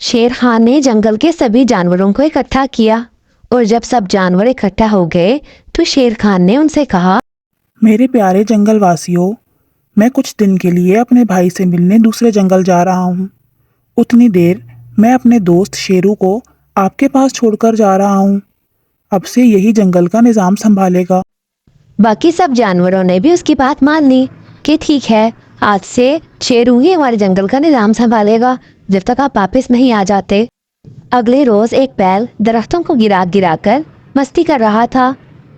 शेर खान ने जंगल के सभी जानवरों को इकट्ठा किया और जब सब जानवर इकट्ठा हो गए तो शेर खान ने उनसे कहा, मेरे प्यारे जंगल वासियों, मैं कुछ दिन के लिए अपने भाई से मिलने दूसरे जंगल जा रहा हूँ। उतनी देर मैं अपने दोस्त शेरू को आपके पास छोड़कर जा रहा हूँ। अब से यही जंगल का निज़ाम संभालेगा। बाकी सब जानवरों ने भी उसकी बात मान ली कि ठीक है, आज से शेरू ही हमारे जंगल का निजाम संभालेगा जब तक आप वापस नहीं आ जाते। अगले रोज एक बैल दरख्तों को गिरा गिरा कर मस्ती कर रहा था।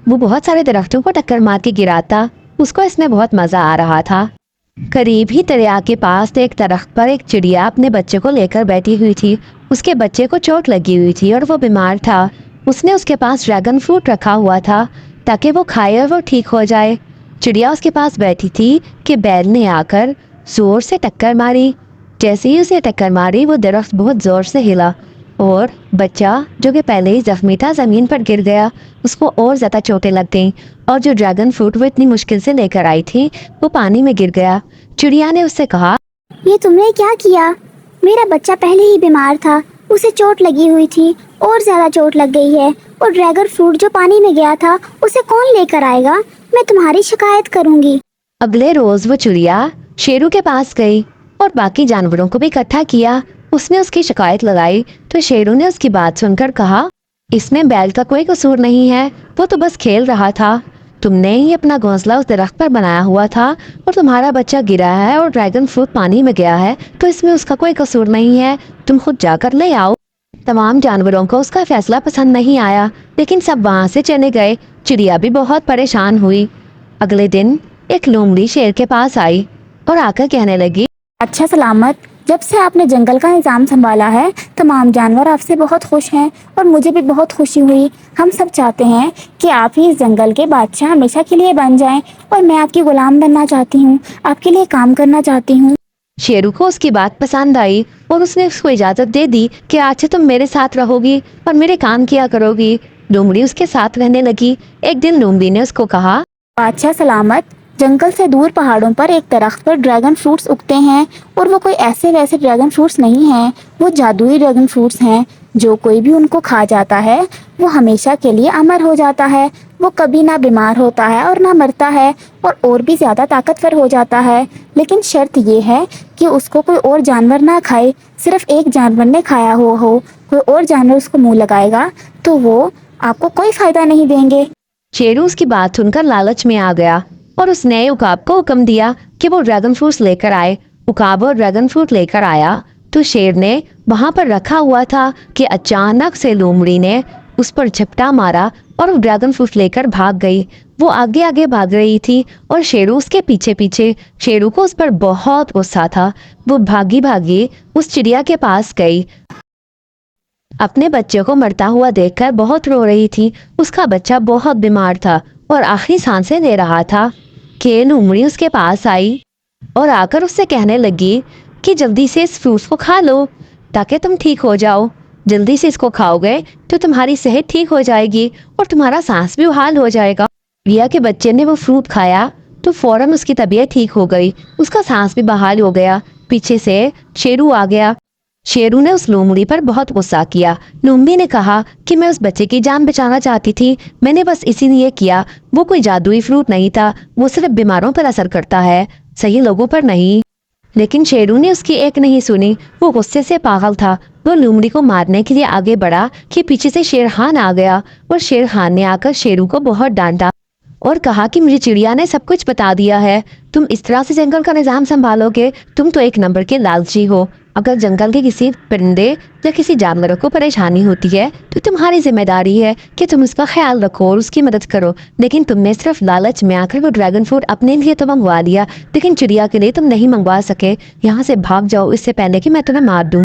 वो बहुत सारे दरख्तों को टक्कर मार के गिराता, उसको इसमें बहुत मजा आ रहा था। करीब ही दरिया के पास एक दरख्त पर एक चिड़िया अपने बच्चे को लेकर बैठी हुई थी। उसके बच्चे को चोट लगी हुई थी और वो बीमार था। उसने उसके पास ड्रैगन फ्रूट रखा हुआ था ताकि वो खाए और वो ठीक हो जाए। चिड़िया उसके पास बैठी थी कि बैल ने आकर जोर से टक्कर मारी। जैसे ही उसे टक्कर मारी वो दरख्त बहुत जोर से हिला और बच्चा जो कि पहले ही जख्मी था ज़मीन पर गिर गया। उसको और ज़्यादा चोटें लग गईं और जो ड्रैगन फ्रूट वो इतनी मुश्किल से लेकर आई थी वो पानी में गिर गया। चिड़िया ने उससे कहा, ये तुमने क्या किया? मेरा बच्चा पहले ही बीमार था, उसे चोट लगी हुई थी और ज्यादा चोट लग गई है, और ड्रैगन फ्रूट जो पानी में गया था उसे कौन लेकर आएगा? मैं तुम्हारी शिकायत करूंगी। अगले रोज वो चिड़िया शेरू के पास गई और बाकी जानवरों को भी इकट्ठा किया। उसने उसकी शिकायत लगाई तो शेरू ने उसकी बात सुनकर कहा, इसमें बैल का कोई कसूर नहीं है, वो तो बस खेल रहा था। तुमने ही अपना घोंसला उस दरख्त पर बनाया हुआ था और तुम्हारा बच्चा गिरा है और ड्रैगन फ्रूट पानी में गया है, तो इसमें उसका कोई कसूर नहीं है। तुम खुद जाकर ले आओ। तमाम जानवरों को उसका फैसला पसंद नहीं आया, लेकिन सब वहाँ से चले गए। चिड़िया भी बहुत परेशान हुई। अगले दिन एक लोमड़ी शेर के पास आई और आकर कहने लगी, अच्छा सलामत, जब से आपने जंगल का निज़ाम संभाला है तमाम जानवर आपसे बहुत खुश हैं और मुझे भी बहुत खुशी हुई। हम सब चाहते हैं कि आप ही इस जंगल के बादशाह हमेशा के लिए बन जाएं और मैं आपकी गुलाम बनना चाहती हूँ, आपके लिए काम करना चाहती हूँ। शेरू को उसकी बात पसंद आई और उसने उसको इजाज़त दे दी कि आज से तुम मेरे साथ रहोगी और मेरे काम किया करोगी। लोमड़ी उसके साथ रहने लगी। एक दिन लोमड़ी ने उसको कहा, बादशाह सलामत, जंगल से दूर पहाड़ों पर एक दरख्त पर ड्रैगन फ्रूट्स उगते हैं और वो कोई ऐसे वैसे ड्रैगन फ्रूट्स नहीं हैं, वो जादुई ड्रैगन फ्रूट्स हैं। जो कोई भी उनको खा जाता है वो हमेशा के लिए अमर हो जाता है। वो कभी ना बीमार होता है और ना मरता है और भी ज़्यादा ताकतवर हो जाता है। लेकिन शर्त ये है कि उसको कोई और जानवर ना खाए। सिर्फ एक जानवर ने खाया हो कोई और जानवर उसको मुँह लगाएगा तो वो आपको कोई फ़ायदा नहीं देंगे। शेरू उसकी बात सुनकर लालच में आ गया और उसने उकाब को हुक्म दिया कि वो ड्रैगन फ्रूट्स लेकर आए। उकाब और ड्रैगन फ्रूट लेकर आया तो शेर ने वहां पर रखा हुआ था कि अचानक से लोमड़ी ने उस पर झपटा मारा और वो ड्रैगन फ्रूट लेकर भाग गई। वो आगे आगे भाग रही थी और शेरू उसके पीछे पीछे। शेरू को उस पर बहुत गुस्सा था। वो भागी भागी उस चिड़िया के पास गई। अपने बच्चे को मरता हुआ देखकर बहुत रो रही थी। उसका बच्चा बहुत बीमार था और आखिरी सांसें ले रहा था कि लोमड़ी उसके पास आई और आकर उससे कहने लगी कि जल्दी से इस फ्रूट्स को खा लो ताकि तुम ठीक हो जाओ। जल्दी से इसको खाओगे तो तुम्हारी सेहत ठीक हो जाएगी और तुम्हारा सांस भी बहाल हो जाएगा। रिया के बच्चे ने वो फ्रूट खाया तो फौरन उसकी तबीयत ठीक हो गई, उसका सांस भी बहाल हो गया। पीछे से शेरू आ गया। शेरू ने उस लोमड़ी पर बहुत गुस्सा किया। लोमड़ी ने कहा कि मैं उस बच्चे की जान बचाना चाहती थी, मैंने बस इसीलिए किया। वो कोई जादुई फ्रूट नहीं था, वो सिर्फ बीमारों पर असर करता है, सही लोगों पर नहीं। लेकिन शेरू ने उसकी एक नहीं सुनी। वो गुस्से से पागल था। वो लोमड़ी को मारने के लिए आगे बढ़ा कि पीछे से शेर खान आ गया और शेर खान ने आकर शेरू को बहुत डांटा और कहा कि मुझे चिड़िया ने सब कुछ बता दिया है। तुम इस तरह से जंगल का निजाम संभालोगे? तुम तो एक नंबर के लालची हो। अगर जंगल के किसी परिंदे या किसी जानवरों को परेशानी होती है तो तुम्हारी जिम्मेदारी है कि तुम उसका ख्याल रखो और उसकी मदद करो। लेकिन तुमने सिर्फ लालच में आकर वो ड्रैगन फ्रूट अपने लिए तो मंगवा लिया, लेकिन चिड़िया के लिए तुम नहीं मंगवा सके। यहाँ से भाग जाओ इससे पहले कि मैं तुम्हें मार दूँ।